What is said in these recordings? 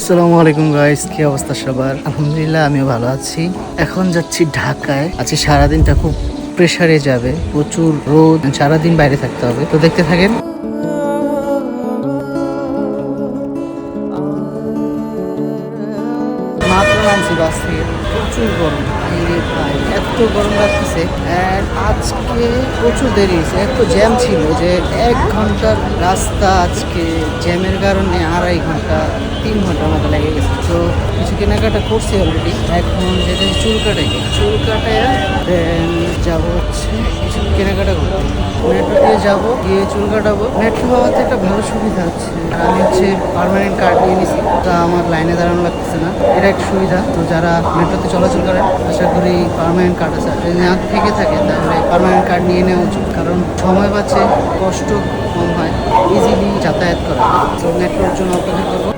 আসসালামু আলাইকুম গাইস, কি অবস্থা সবার? আলহামদুলিল্লাহ আমিও ভালো আছি। এখন যাচ্ছি ঢাকায়। আজকে সারাদিনটা খুব প্রেসারে যাবে, প্রচুর রোদ, সারাদিন বাইরে থাকতে হবে। তো দেখতে থাকেন। মাত্র নামছি বাস থেকে, প্রচুর গরম। আরে ভাই এত গরম লাগতেছে। আজকে প্রচুর দেরি হয়েছে, এত জ্যাম ছিল যে 1 ঘন্টার রাস্তা আজকে জ্যামের কারণে 2.5 ঘন্টা 3 ঘন্টার মতো লেগে গেছে। তো কিছু কেনাকাটা করছি অলরেডি। এখন যেতে চুল কাটাই, চুল কাটায় দেন যাবো হচ্ছে কিছু কেনাকাটা করবো। মেট্রো দিয়ে যাবো, গিয়ে চুল কাটাবো। মেট্রো হওয়াতে একটা ভালো সুবিধা আছে, আর আমি হচ্ছে পার্মানেন্ট কার্ড নিয়ে নিছি, তা আমার লাইনে দাঁড়ানো লাগতেছে না। এটা একটা সুবিধা। তো যারা মেট্রোতে চলাচল করেন আশা করি পার্মানেন্ট কার্ড আছে, যদি না থেকে থাকে তাহলে পার্মানেন্ট কার্ড নিয়ে নেওয়া উচিত, কারণ সময় বাঁচে, কষ্ট কম হয়, ইজিলি যাতায়াত করা। তো মেট্রোর জন্য অপেক্ষা করবো।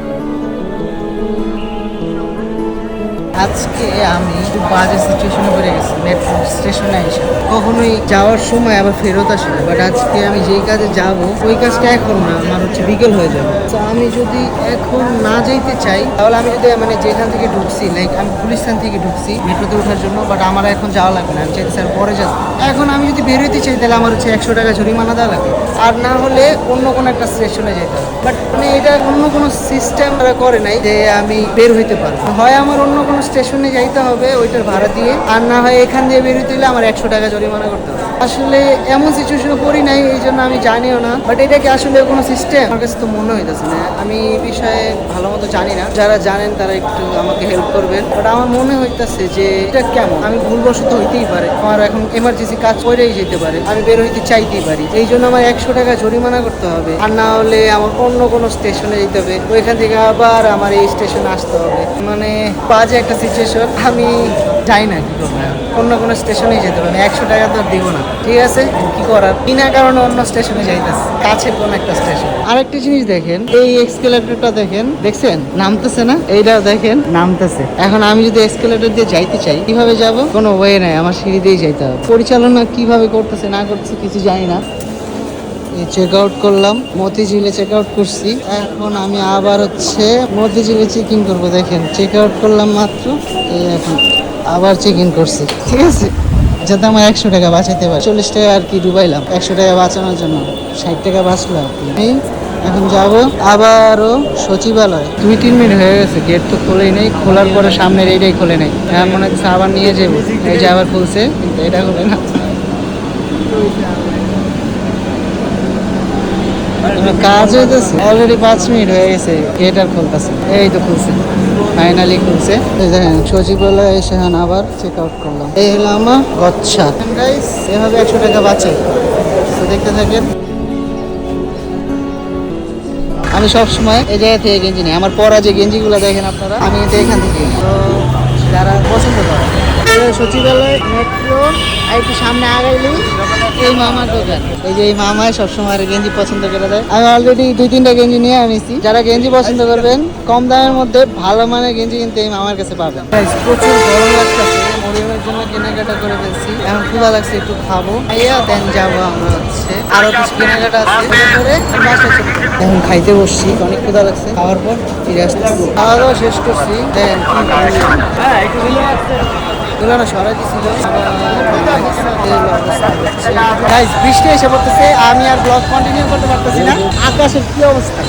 আজকে আমি খুব বাজে সিচুয়েশনে পড়ে গেছি মেট্রো স্টেশনে এসে। কখনোই যাওয়ার সময় আবার ফেরত আসি না, বাট আজকে আমি যেই কাজে যাব ওই কাজটা এখন না, আমার হচ্ছে বিকেল হয়ে যাবে। তো আমি যদি এখন না যেতে চাই তাহলে আমি যদি যেখান থেকে ঢুকছি, লাইক আমি গুলিস্তান থেকে ঢুকছি মেট্রোতে ওঠার জন্য, বাট আমার এখন যাওয়া লাগবে না, আমি চাইতে স্যার পরে যাবো। এখন আমি যদি বেরোতে চাই তাহলে আমার হচ্ছে 100 টাকা জরিমানা দেওয়া লাগবে, আর না হলে অন্য কোনো একটা স্টেশনে যেতে হবে। বাট এটা অন্য কোনো সিস্টেম করে নাই যে আমি বের হইতে পারবো। হয় আমার অন্য কোনো স্টেশনে যাইতে হবে ওইটার ভাড়া দিয়ে, আর না হয় এখান দিয়ে বেরোতে হলে আমার 100 টাকা জরিমানা করতে হবে। আসলে এমন সিচুয়েশনে পড়ি নাই, এই জন্য আমি জানিও না। বাট এটা কি আসলে কোনো সিস্টেম? আমার কাছে তো মনে হইতেছে না। আমি এই বিষয়ে ভালো মতো জানি না, যারা জানেন তারা একটু আমাকে হেল্প করবেন। বাট আমার মনে হইতেছে যে এটা কেমন, আমি ভুলবশত হইতেই পারে, আমার এখন এমার্জেন্সি কাজ করেই যেতে পারে, আমি বের হইতে চাইতেই পারি, এই জন্য আমার 100 টাকা জরিমানা করতে হবে, আর না হলে আমার অন্য কোনো স্টেশনে যেতে হবে, ওইখান থেকে আবার আমার এই স্টেশনে আসতে হবে। বাজে একটা সিচুয়েশন। আমি যাই না, কি করবো, অন্য কোনো স্টেশনেই যেতে পারবো, 100 টাকা তো দিব না। ঠিক আছে, কি করার, বিনা কারণে অন্য স্টেশনে যাইতেছে, কাছের কোন একটা স্টেশন। আরেকটা জিনিস দেখেন, এই এক্সকেলেটরটা দেখেন, দেখছেন নামতেছে না? এইটাও দেখেন নামতেছে। এখন আমি যদি এক্সকেলেটর দিয়ে যাইতে চাই কিভাবে যাব? কোনো ওয়ে নাই, আমার সিঁড়ি দিয়েই যাইতে হবে। পরিচালনা কিভাবে করতেছে না করতেছে কিছু জানি না। চেক আউট করলাম, মতিঝিলে চেক আউট করছি। এখন আমি আবার হচ্ছে মতিঝিলে চেক ইন করবো। দেখেন চেক আউট করলাম মাত্র, এই এখন আবার চেক ইন করছি। ঠিক আছে, যাতে আমার 100 টাকা বাঁচাতে পারে। 40 টাকা আর কি ডুবাইলাম 100 টাকা বাঁচানোর জন্য, 60 টাকা বাঁচলাম। এই এখন যাব আবারও সচিবালয়। 2-3 মিনিট হয়ে গেছে, গেট তো খোলেই নেই। খোলার পরে সামনের এইটাই খোলে নেই, এখন মনে হচ্ছে আবার নিয়ে যাবো। এই যে আবার খুলছে, কিন্তু এটা খোলে না। কাজ হইতেছে, অলরেডি 5 মিনিট হয়ে গেছে, গেট আর খুলতেছে। এই তো খুলছে, ফাইনালি খুলছে। দেখেন সচিবালয় এসে এখন আবার চেক আউট করলাম। এই হলো আমার গচ্ছা। গাইস এভাবে 100 টাকা বাঁচে। তো দেখতে থাকেন। আমি সবসময় এই জায়গা থেকে গেঞ্জি নিই, আমার পরা যে গেঞ্জিগুলো দেখেন আপনারা, আমি এটা এখান থেকে। তো যারা পছন্দ করে সচিবালয় মেট্রো একটু সামনে আগাইলেই এই মামার দোকান। এই যে এই মামায় সবসময় গেঞ্জি পছন্দ করে দেয়। আমি অলরেডি 2-3টা গেঞ্জি নিয়ে আনিছি। যারা গেঞ্জি পছন্দ করবেন কম দামের মধ্যে ভালো মানের গেঞ্জি কিন্তু এই মামার কাছে পাবেন। প্রচুর গরম লাগতেছে, মরিয়মের জন্য কেনাকাটা করে ফেলছি। এখন ক্ষুধা লাগছে, একটু খাবো, খাইয়া দেন যাবো। আমরা হচ্ছে আরো কিছু কেনাকাটা আছে করে বাসায় চলে যাবো। এখন খাইতে বসছি, অনেক ক্ষুধা লাগছে। খাওয়ার পর ফিরে আসতেছি। খাওয়া দাওয়া শেষ করছি। দেন দুলানো সরাই দিছিল। বৃষ্টি এসে পড়তেছে, আমি আর ব্লগ কন্টিনিউ করতে পারতেছি না। আকাশের কি অবস্থা,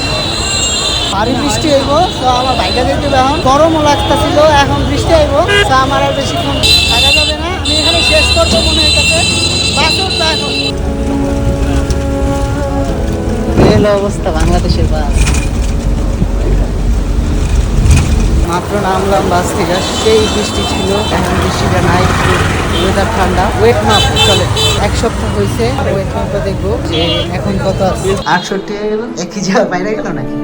ভারী বৃষ্টি হইব। তো আমার বাইকটা দেখতে এখন গরমও লাগতেছিল, এখন বৃষ্টি হইব। তো আমার আর বেশিক্ষণ থাকা যাবে না, আমি এখানে শেষ করবো মনে হইতেছে। বাসও তো এখন এলো অবস্থা বাংলাদেশের বাস। মাত্র নামলাম বাস থেকে, সেই বৃষ্টি ছিল, এখন বৃষ্টিটা নাই, ওয়েদার ঠান্ডা। ওয়েট মাপ চলে, 1 সপ্তাহ হয়েছে। ওয়েট মাপটা দেখবো যে এখন কত আছে। 68 হয়ে গেল, 1 কেজি বাইরে গেল নাকি।